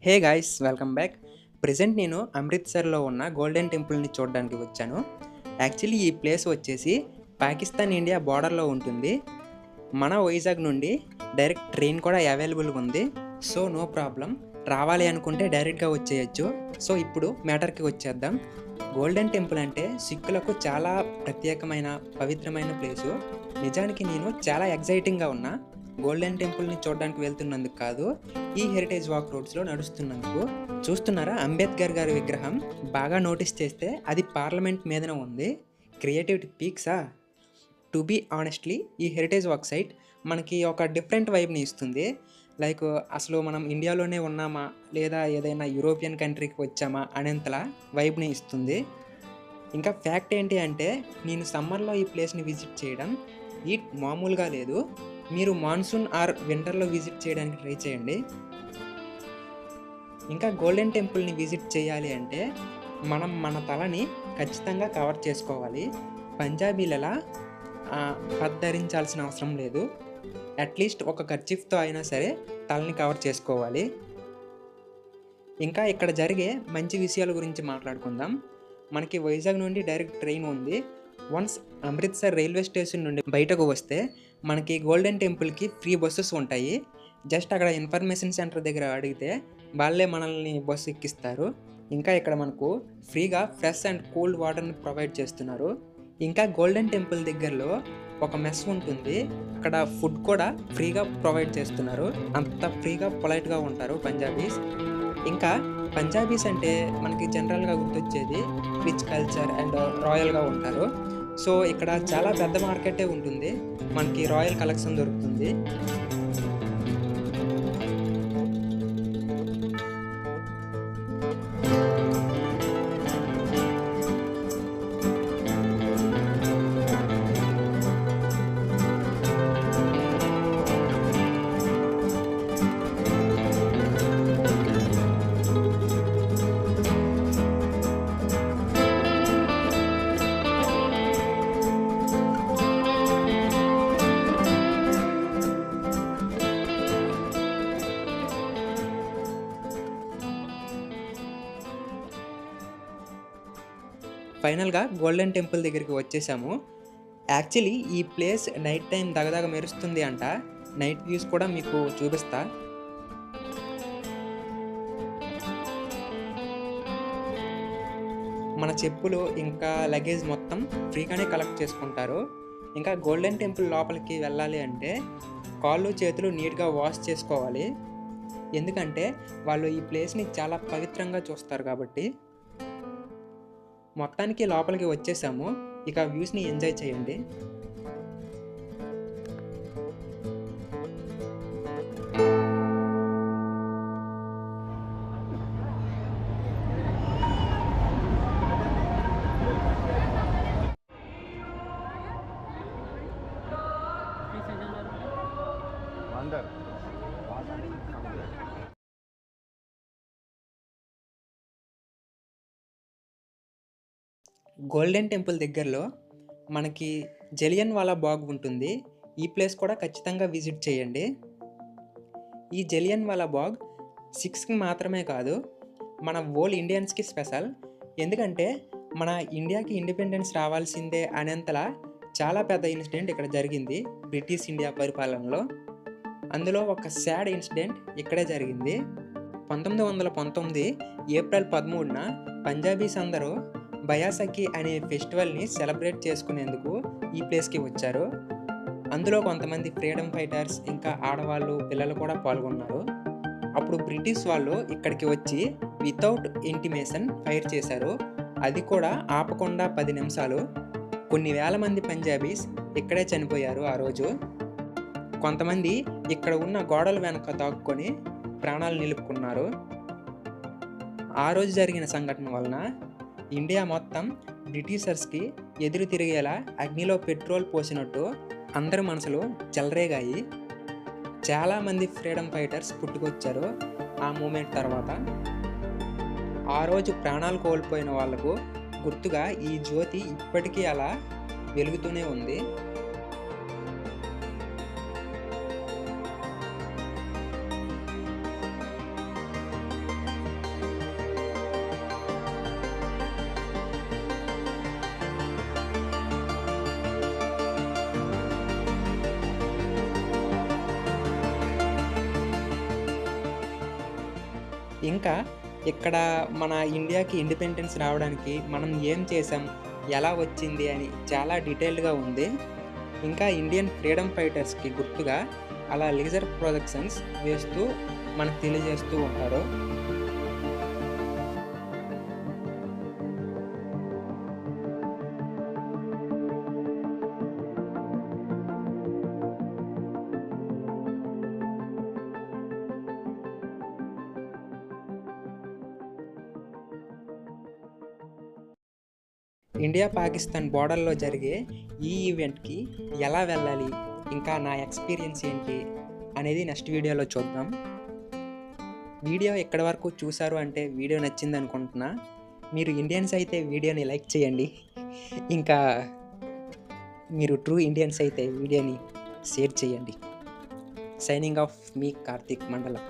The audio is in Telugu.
Hey guys, welcome back. Present నేను అమృత్సర్లో ఉన్న గోల్డెన్ టెంపుల్ని చూడడానికి వచ్చాను. యాక్చువల్లీ ఈ ప్లేస్ వచ్చేసి పాకిస్తాన్ ఇండియా బార్డర్లో ఉంటుంది. మన వైజాగ్ నుండి డైరెక్ట్ ట్రైన్ కూడా అవైలబుల్గా ఉంది. సో నో ప్రాబ్లం, రావాలి అనుకుంటే డైరెక్ట్గా వచ్చేయచ్చు. సో ఇప్పుడు మ్యాటర్కి వచ్చేద్దాం. గోల్డెన్ టెంపుల్ అంటే సిక్కులకు చాలా ప్రత్యేకమైన పవిత్రమైన ప్లేసు. నిజానికి నేను చాలా ఎగ్జైటింగ్గా ఉన్నా. గోల్డెన్ టెంపుల్ని చూడడానికి వెళ్తున్నందుకు కాదు, ఈ హెరిటేజ్ వాక్ రోడ్స్లో నడుస్తున్నందుకు. చూస్తున్నారా, అంబేద్కర్ గారి విగ్రహం బాగా నోటీస్ చేస్తే అది పార్లమెంట్ మీదన ఉంది. క్రియేటివిటీ పీక్సా. టు బీ ఆనెస్ట్లీ ఈ హెరిటేజ్ వాక్ సైట్ మనకి ఒక డిఫరెంట్ వైబ్ని ఇస్తుంది. లైక్ అసలు మనం ఇండియాలోనే ఉన్నామా లేదా ఏదైనా యూరోపియన్ కంట్రీకి వచ్చామా అనేంతలా వైబ్ని ఇస్తుంది. ఇంకా ఫ్యాక్ట్ ఏంటి అంటే, నేను సమ్మర్లో ఈ ప్లేస్ని విజిట్ చేయడం ఈ మామూలుగా లేదు. మీరు మాన్సూన్ ఆర్ వింటర్లో విజిట్ చేయడానికి ట్రై చేయండి. ఇంకా గోల్డెన్ టెంపుల్ని విజిట్ చేయాలి అంటే మనం మన తలని ఖచ్చితంగా కవర్ చేసుకోవాలి. పంజాబీలలా ధరించాల్సిన అవసరం లేదు. అట్లీస్ట్ ఒక కర్చీఫ్తో అయినా సరే తలని కవర్ చేసుకోవాలి. ఇంకా ఇక్కడ జరిగే మంచి విషయాల గురించి మాట్లాడుకుందాం. మనకి వైజాగ్ నుండి డైరెక్ట్ ట్రైన్ ఉంది. వన్స్ అమృత్సర్ రైల్వే స్టేషన్ నుండి బయటకు వస్తే మనకి గోల్డెన్ టెంపుల్కి ఫ్రీ బస్సెస్ ఉంటాయి. జస్ట్ అక్కడ ఇన్ఫర్మేషన్ సెంటర్ దగ్గర అడిగితే వాళ్ళే మనల్ని బస్సు ఎక్కిస్తారు. ఇంకా ఇక్కడ మనకు ఫ్రీగా ఫ్రెష్ అండ్ కూల్డ్ వాటర్ని ప్రొవైడ్ చేస్తున్నారు. ఇంకా గోల్డెన్ టెంపుల్ దగ్గరలో ఒక మెస్ ఉంటుంది. అక్కడ ఫుడ్ కూడా ఫ్రీగా ప్రొవైడ్ చేస్తున్నారు. అంత ఫ్రీగా పొలైట్గా ఉంటారు పంజాబీస్. ఇంకా పంజాబీస్ అంటే మనకి జనరల్గా గుర్తొచ్చేది రిచ్ కల్చర్ అండ్ రాయల్గా ఉంటారు. సో ఇక్కడ చాలా పెద్ద మార్కెటే ఉంటుంది. మనకి రాయల్ కలెక్షన్ దొరుకుతుంది. ఫైనల్గా గోల్డెన్ టెంపుల్ దగ్గరికి వచ్చేసాము. యాక్చువల్లీ ఈ ప్లేస్ నైట్ టైం దగదగ మెరుస్తుంది అంట. నైట్ వ్యూస్ కూడా మీకు చూపిస్తా. మన చెప్పులు ఇంకా లగేజ్ మొత్తం ఫ్రీగానే కలెక్ట్ చేసుకుంటారు. ఇంకా గోల్డెన్ టెంపుల్ లోపలికి వెళ్ళాలి అంటే కాళ్ళు చేతులు నీట్గా వాష్ చేసుకోవాలి. ఎందుకంటే వాళ్ళు ఈ ప్లేస్ని చాలా పవిత్రంగా చూస్తారు కాబట్టి. మొత్తానికి లోపలికి వచ్చేసాము. ఇక వ్యూస్ని ఎంజాయ్ చేయండి. గోల్డెన్ టెంపుల్ దగ్గరలో మనకి జలియన్వాలా బాగ్ ఉంటుంది. ఈ ప్లేస్ కూడా ఖచ్చితంగా విజిట్ చేయండి. ఈ జలియన్వాలా బాగ్ 6కి మాత్రమే కాదు, మన ఓల్ ఇండియన్స్కి స్పెషల్. ఎందుకంటే మన ఇండియాకి ఇండిపెండెన్స్ రావాల్సిందే అనేంతలా చాలా పెద్ద ఇన్సిడెంట్ ఇక్కడ జరిగింది బ్రిటిష్ ఇండియా పరిపాలనలో. అందులో ఒక సాడ్ ఇన్సిడెంట్ ఇక్కడే జరిగింది. 1919 ఏప్రిల్ 13న పంజాబీస్ అందరూ బయాసకి అనే ఫెస్టివల్ని సెలబ్రేట్ చేసుకునేందుకు ఈ ప్లేస్కి వచ్చారు. అందులో కొంతమంది ఫ్రీడమ్ ఫైటర్స్ ఇంకా ఆడవాళ్ళు పిల్లలు కూడా పాల్గొన్నారు. అప్పుడు బ్రిటిష్ వాళ్ళు ఇక్కడికి వచ్చి వితౌట్ ఇంటిమేషన్ ఫైర్ చేశారు. అది కూడా ఆపకుండా 10 నిమిషాలు. కొన్ని వేల మంది పంజాబీస్ ఇక్కడే చనిపోయారు ఆ రోజు. కొంతమంది ఇక్కడ ఉన్న గోడల వెనక దాక్కొని ప్రాణాలు నిలుపుకున్నారు. ఆ రోజు జరిగిన సంఘటన వలన ఇండియా మొత్తం బ్రిటిషర్స్కి ఎదురు తిరిగేలా అగ్నిలో పెట్రోల్ పోసినట్టు అందరి మనసులో చెలరేగాయి. చాలామంది ఫ్రీడమ్ ఫైటర్స్ పుట్టుకొచ్చారు ఆ మూమెంట్ తర్వాత. ఆ రోజు ప్రాణాలు కోల్పోయిన వాళ్లకు గుర్తుగా ఈ జ్యోతి ఇప్పటికీ అలా వెలుగుతూనే ఉంది. ఇంకా ఇక్కడ మన ఇండియాకి ఇండిపెండెన్స్ రావడానికి మనం ఏం చేసాం, ఎలా వచ్చింది అని చాలా డీటెయిల్డ్గా ఉంది. ఇంకా ఇండియన్ ఫ్రీడమ్ ఫైటర్స్కి గుర్తుగా అలా లేజర్ ప్రొజెక్షన్స్ వేస్తూ మనకు తెలియజేస్తూ ఉంటారు. ఇండియా పాకిస్తాన్ బోర్డర్లో జరిగే ఈ ఈవెంట్కి ఎలా వెళ్ళాలి, ఇంకా నా ఎక్స్పీరియన్స్ ఏంటి అనేది నెక్స్ట్ వీడియోలో చూద్దాం. వీడియో ఎక్కడి వరకు చూసారు అంటే వీడియో నచ్చింది అనుకుంటున్నా. మీరు ఇండియన్స్ అయితే వీడియోని లైక్ చేయండి. ఇంకా మీరు ట్రూ ఇండియన్స్ అయితే వీడియోని షేర్ చేయండి. సైనింగ్ ఆఫ్ మీ కార్తిక్ మండలం.